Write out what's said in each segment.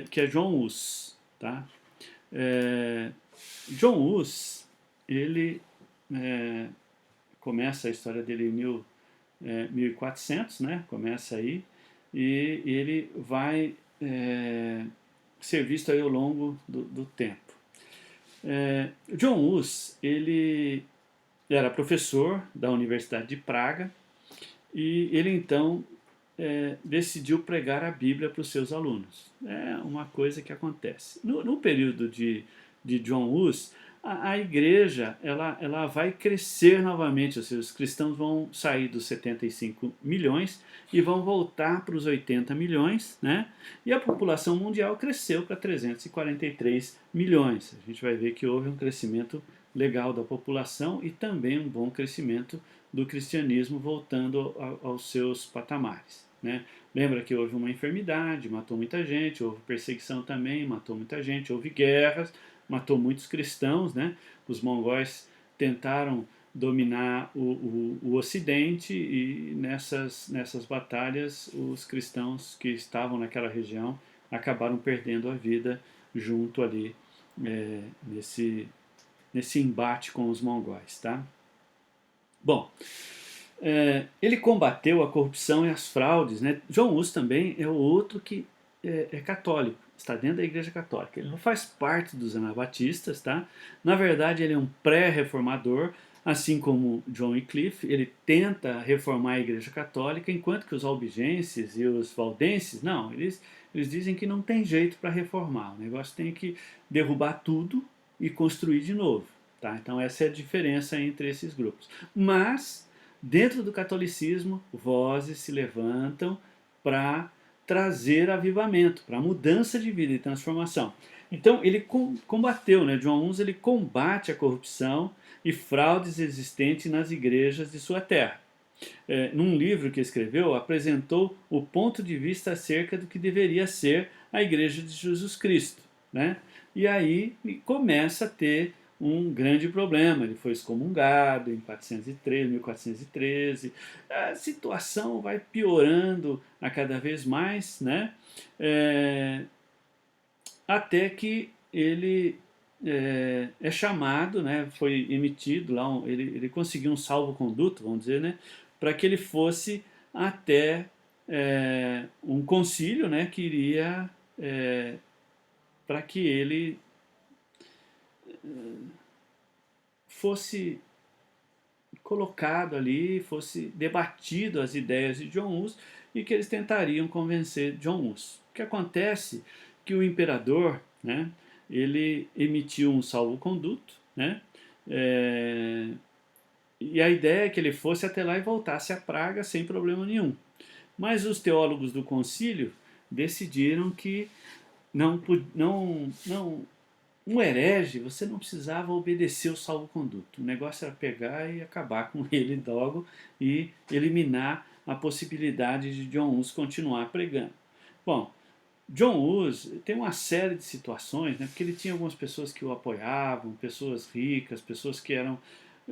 que é John Hus, tá? John Hus, ele começa a história dele em 1400, né? Começa aí, e ele vai ser visto aí ao longo do tempo. John Hus, ele era professor da Universidade de Praga, e ele então decidiu pregar a Bíblia para os seus alunos. É uma coisa que acontece. No período de John Hus, a igreja ela vai crescer novamente, ou seja, os cristãos vão sair dos 75 milhões e vão voltar para os 80 milhões, né? E a população mundial cresceu para 343 milhões. A gente vai ver que houve um crescimento legal da população e também um bom crescimento do cristianismo voltando aos seus patamares, né? Lembra que houve uma enfermidade, matou muita gente, houve perseguição também, matou muita gente, houve guerras, matou muitos cristãos, né? Os mongóis tentaram dominar o Ocidente e nessas batalhas os cristãos que estavam naquela região acabaram perdendo a vida junto ali nesse embate com os mongóis, tá? Bom, ele combateu a corrupção e as fraudes, né? John Hus também é o outro que é católico, está dentro da Igreja Católica. Ele não faz parte dos anabatistas, tá? Na verdade, ele é um pré-reformador, assim como John Wycliffe. Ele tenta reformar a Igreja Católica, enquanto que os albigenses e os valdenses, não, eles dizem que não tem jeito para reformar. O negócio tem que derrubar tudo e construir de novo. Tá? Então essa é a diferença entre esses grupos. Mas, dentro do catolicismo, vozes se levantam para trazer avivamento, para mudança de vida e transformação. Então ele combateu, né? John Hus ele combate a corrupção e fraudes existentes nas igrejas de sua terra. Num livro que escreveu, apresentou o ponto de vista acerca do que deveria ser a Igreja de Jesus Cristo, né? E aí começa a ter um grande problema. Ele foi excomungado em 1413. A situação vai piorando a cada vez mais, né? Até que ele é chamado, né? Foi emitido lá, ele conseguiu um salvo-conduto, vamos dizer, né? Para que ele fosse até um concílio, né? Que iria para que ele fosse colocado ali, fosse debatido as ideias de John Hus e que eles tentariam convencer John Hus. O que acontece que o imperador, né, ele emitiu um salvo-conduto, né, e a ideia é que ele fosse até lá e voltasse a Praga sem problema nenhum. Mas os teólogos do concílio decidiram que um herege, você não precisava obedecer o salvo-conduto. O negócio era pegar e acabar com ele logo e eliminar a possibilidade de John Hus continuar pregando. Bom, John Hus tem uma série de situações, né, porque ele tinha algumas pessoas que o apoiavam, pessoas ricas, pessoas que eram...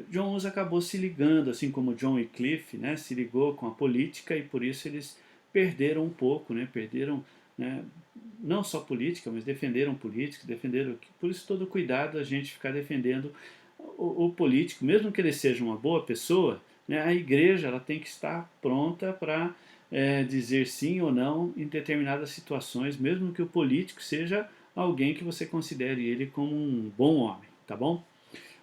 John Hus acabou se ligando, assim como John Wycliffe, né, se ligou com a política e por isso eles perderam um pouco, né, perderam... Né, não só política, mas defenderam políticos, defenderam... Por isso todo cuidado a gente ficar defendendo o político, mesmo que ele seja uma boa pessoa, né, a igreja ela tem que estar pronta para dizer sim ou não em determinadas situações, mesmo que o político seja alguém que você considere ele como um bom homem, tá bom?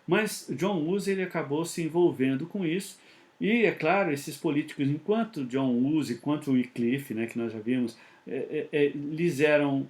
Mas John Hus ele acabou se envolvendo com isso e, é claro, esses políticos, enquanto John Hus e quanto Wycliffe, né, que nós já vimos, lhes eram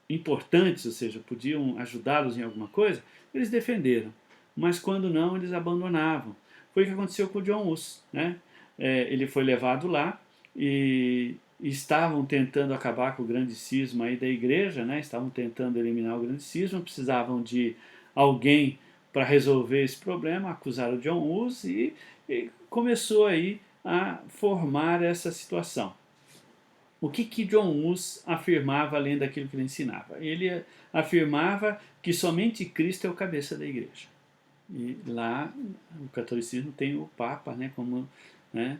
importantes, ou seja, podiam ajudá-los em alguma coisa, eles defenderam. Mas quando não, eles abandonavam. Foi o que aconteceu com o John Hus, né? Ele foi levado lá e estavam tentando acabar com o grande cisma aí da igreja, né? Estavam tentando eliminar o grande cisma, precisavam de alguém para resolver esse problema, acusaram o John Hus e começou aí a formar essa situação. O que John Hus afirmava além daquilo que ele ensinava? Ele afirmava que somente Cristo é o cabeça da igreja. E lá o catolicismo tem o Papa, né, como, né,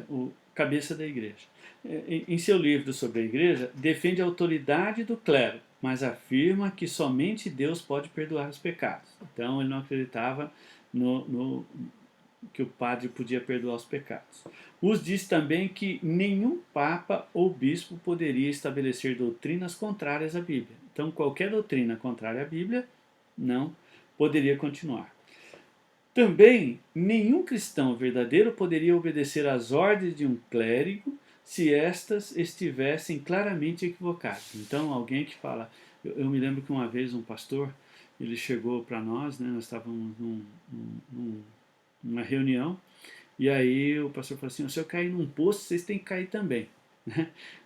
o cabeça da igreja. Em seu livro sobre a igreja, defende a autoridade do clero, mas afirma que somente Deus pode perdoar os pecados. Então ele não acreditava que o padre podia perdoar os pecados. Hus diz também que nenhum papa ou bispo poderia estabelecer doutrinas contrárias à Bíblia. Então qualquer doutrina contrária à Bíblia não poderia continuar. Também nenhum cristão verdadeiro poderia obedecer às ordens de um clérigo se estas estivessem claramente equivocadas. Então alguém que fala... Eu me lembro que uma vez um pastor, ele chegou para nós, né, nós estávamos numa reunião, e aí o pastor falou assim: se eu cair num poço, vocês têm que cair também.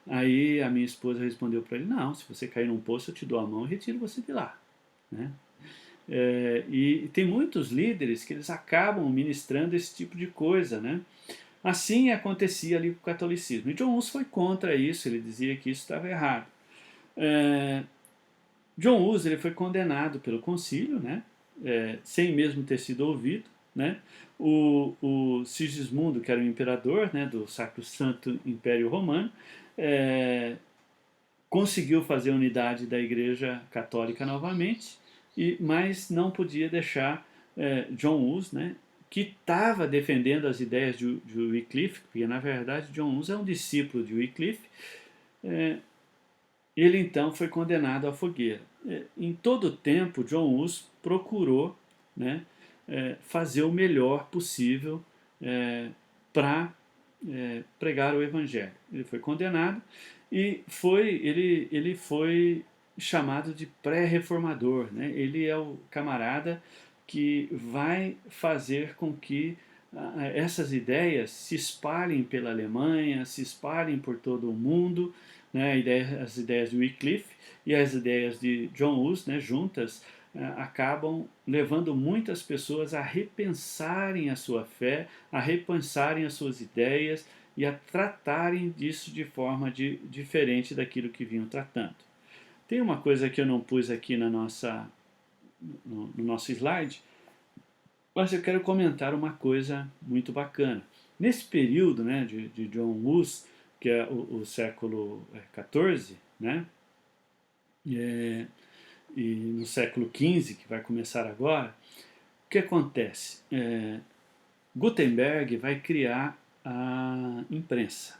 Aí a minha esposa respondeu para ele: não, se você cair num poço, eu te dou a mão e retiro você de lá. E tem muitos líderes que eles acabam ministrando esse tipo de coisa, né? Assim acontecia ali com o catolicismo. E John Hus foi contra isso, ele dizia que isso estava errado. John Hus ele foi condenado pelo concílio, né? Sem mesmo ter sido ouvido, né? O Sigismundo, que era o imperador, né, do Sacrosanto Império Romano, conseguiu fazer a unidade da Igreja Católica novamente, mas não podia deixar John Hus, né, que estava defendendo as ideias de Wycliffe, porque na verdade John Hus é um discípulo de Wycliffe. Ele então foi condenado à fogueira. Em todo o tempo, John Hus procurou, né, fazer o melhor possível para pregar o Evangelho. Ele foi condenado e ele foi chamado de pré-reformador, né? Ele é o camarada que vai fazer com que essas ideias se espalhem pela Alemanha, se espalhem por todo o mundo, né? As ideias de Wycliffe e as ideias de John Hus, né, juntas, acabam levando muitas pessoas a repensarem a sua fé, a repensarem as suas ideias e a tratarem disso de forma diferente daquilo que vinham tratando. Tem uma coisa que eu não pus aqui no nosso slide, mas eu quero comentar uma coisa muito bacana. Nesse período, né, de John Hus, que é o século XIV, né, e no século XV, que vai começar agora, o que acontece? Gutenberg vai criar a imprensa.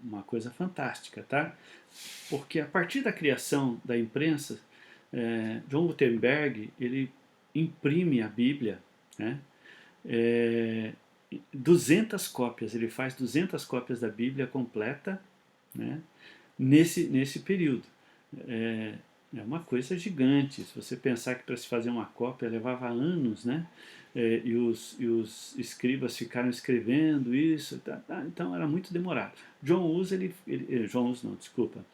Uma coisa fantástica, tá? Porque a partir da criação da imprensa, John Gutenberg ele imprime a Bíblia, né? 200 cópias, ele faz 200 cópias da Bíblia completa, né? Nesse período. É uma coisa gigante. Se você pensar que para se fazer uma cópia levava anos, né? E os escribas ficaram escrevendo isso, então era muito demorado. John Hus, John Hus não, desculpa.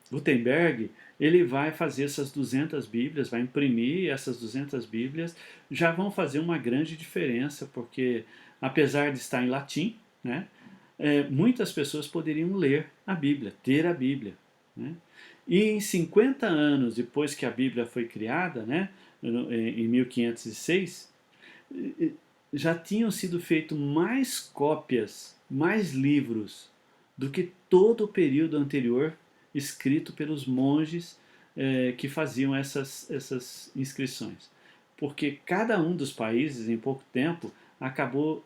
Gutenberg, ele vai fazer essas 200 Bíblias, vai imprimir essas 200 Bíblias, já vão fazer uma grande diferença, porque apesar de estar em latim, né? Muitas pessoas poderiam ler a Bíblia, ter a Bíblia, né? E em 50 anos depois que a Bíblia foi criada, né, em 1506, já tinham sido feitos mais cópias, mais livros do que todo o período anterior escrito pelos monges que faziam essas inscrições. Porque cada um dos países, em pouco tempo, acabou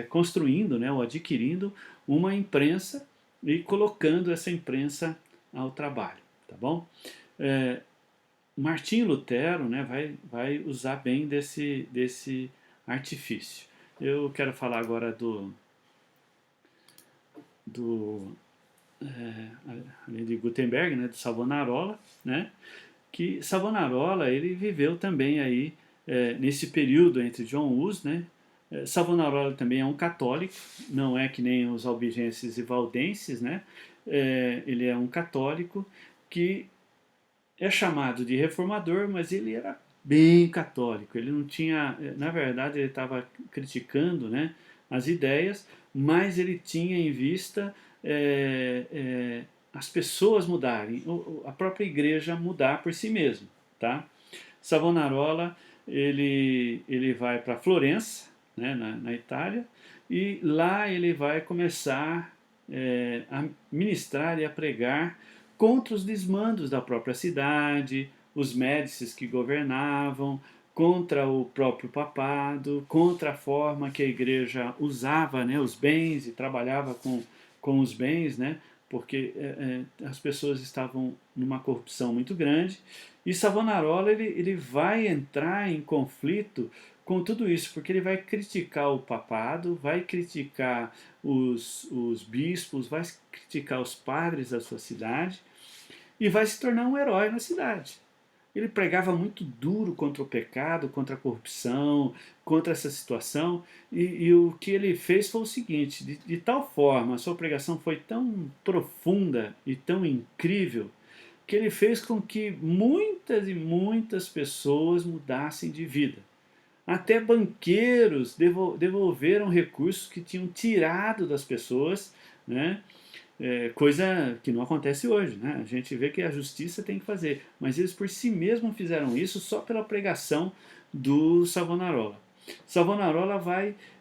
construindo, né, ou adquirindo uma imprensa e colocando essa imprensa ao trabalho, tá bom? Martinho Lutero, né, vai usar bem desse artifício. Eu quero falar agora além de Gutenberg, né, do Savonarola, né, que Savonarola ele viveu também aí nesse período entre John Hus, né. Savonarola também é um católico, não é que nem os albigenses e valdenses, né. Ele é um católico que é chamado de reformador, mas ele era bem católico. Ele não tinha, na verdade, ele estava criticando, né, as ideias, mas ele tinha em vista as pessoas mudarem, a própria igreja mudar por si mesmo, tá? Savonarola ele vai para Florença, né, na Itália, e lá ele vai começar a ministrar e a pregar contra os desmandos da própria cidade, os Médicis que governavam, contra o próprio papado, contra a forma que a igreja usava, né, os bens e trabalhava com os bens, né, porque as pessoas estavam numa corrupção muito grande. E Savonarola ele vai entrar em conflito com tudo isso, porque ele vai criticar o papado, vai criticar os bispos, vai criticar os padres da sua cidade e vai se tornar um herói na cidade. Ele pregava muito duro contra o pecado, contra a corrupção, contra essa situação, e o que ele fez foi o seguinte: de tal forma, a sua pregação foi tão profunda e tão incrível, que ele fez com que muitas e muitas pessoas mudassem de vida. Até banqueiros devolveram recursos que tinham tirado das pessoas, né? Coisa que não acontece hoje, né? A gente vê que a justiça tem que fazer, mas eles por si mesmos fizeram isso só pela pregação do Savonarola. Savonarola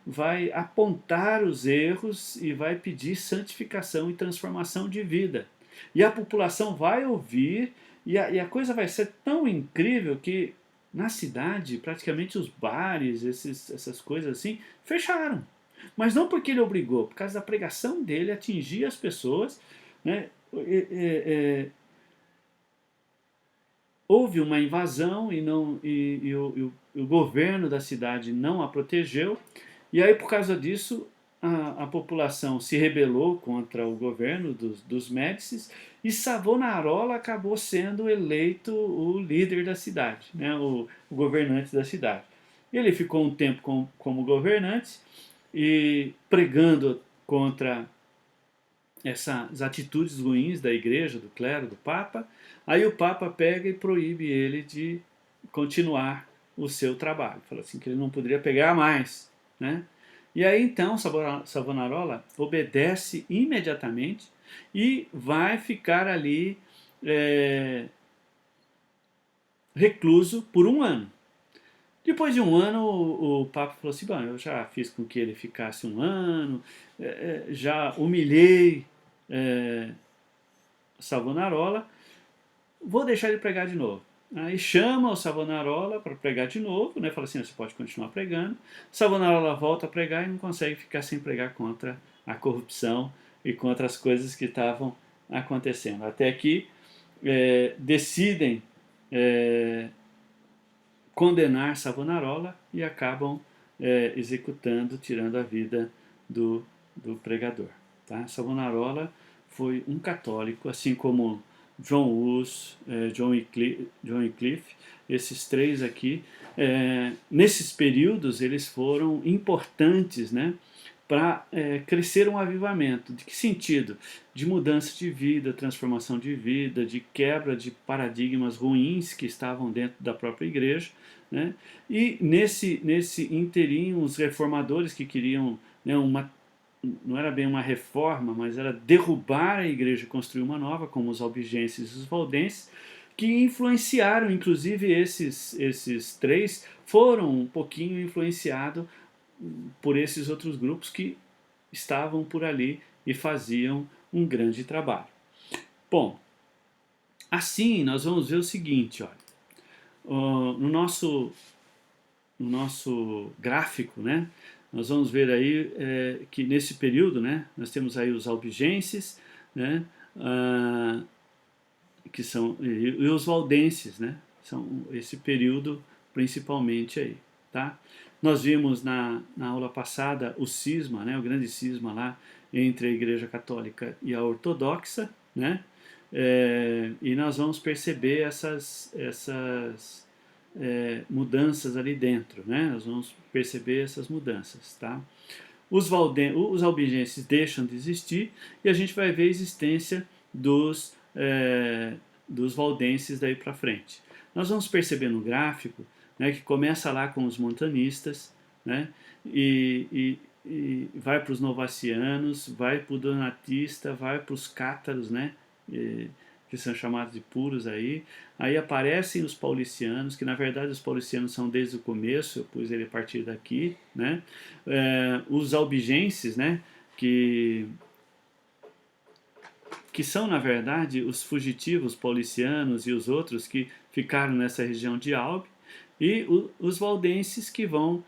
vai apontar os erros e vai pedir santificação e transformação de vida. E a população vai ouvir, e a coisa vai ser tão incrível que na cidade, praticamente os bares, essas coisas assim, fecharam. Mas não porque ele obrigou, por causa da pregação dele atingir as pessoas, né? Houve uma invasão e o governo da cidade não a protegeu, e aí por causa disso a população se rebelou contra o governo dos Médicis, e Savonarola acabou sendo eleito o líder da cidade, né, o governante da cidade. Ele ficou um tempo como governante e pregando contra essas atitudes ruins da igreja, do clero, do papa. Aí o papa pega e proíbe ele de continuar o seu trabalho. Fala assim que ele não poderia pegar mais, né? E aí então Savonarola obedece imediatamente e vai ficar ali recluso por um ano. Depois de um ano, o Papa falou assim: bom, eu já fiz com que ele ficasse um ano, já humilhei Savonarola, vou deixar ele pregar de novo. Aí chama o Savonarola para pregar de novo, né? Fala assim: você pode continuar pregando. Savonarola volta a pregar e não consegue ficar sem pregar contra a corrupção e contra as coisas que estavam acontecendo. Até que decidem condenar Savonarola e acabam executando, tirando a vida do pregador. Tá? Savonarola foi um católico, assim como John Hus, John Wycliffe, esses três aqui. Nesses períodos eles foram importantes, né, para crescer um avivamento. De que sentido? De mudança de vida, transformação de vida, de quebra de paradigmas ruins que estavam dentro da própria igreja, né? E nesse inteirinho, os reformadores que queriam, né, não era bem uma reforma, mas era derrubar a igreja e construir uma nova, como os albigenses e os valdenses, que influenciaram, inclusive esses três foram um pouquinho influenciados por esses outros grupos que estavam por ali e faziam um grande trabalho. Bom, assim nós vamos ver o seguinte, olha, no nosso gráfico, né, nós vamos ver aí que nesse período, né, nós temos aí os albigenses, né, que são e os valdenses, né, são esse período principalmente aí, tá? Nós vimos na aula passada o cisma, né, o grande cisma lá entre a Igreja Católica e a Ortodoxa, né? E nós vamos perceber essas mudanças ali dentro, né? Nós vamos perceber essas mudanças, tá? Os albigenses deixam de existir e a gente vai ver a existência dos valdenses daí para frente. Nós vamos perceber no gráfico, né, que começa lá com os montanistas, né, e vai para os novacianos, vai para o donatista, vai para os cátaros, né, que são chamados de puros aí. Aí aparecem os paulicianos, que na verdade os paulicianos são desde o começo, eu pus ele a partir daqui, né? Os albigenses, né? Que são, na verdade, os fugitivos paulicianos e os outros que ficaram nessa região de Albi, e os valdenses que vão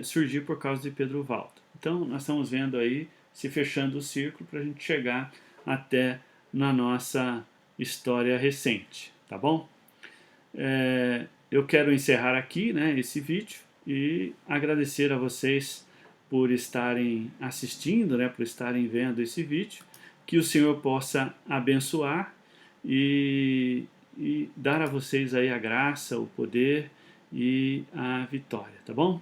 surgir por causa de Pedro Valdo. Então, nós estamos vendo aí, se fechando o círculo, para a gente chegar até na nossa história recente, tá bom? Eu quero encerrar aqui, né, esse vídeo e agradecer a vocês por estarem assistindo, né, por estarem vendo esse vídeo, que o Senhor possa abençoar e dar a vocês aí a graça, o poder e a vitória, tá bom?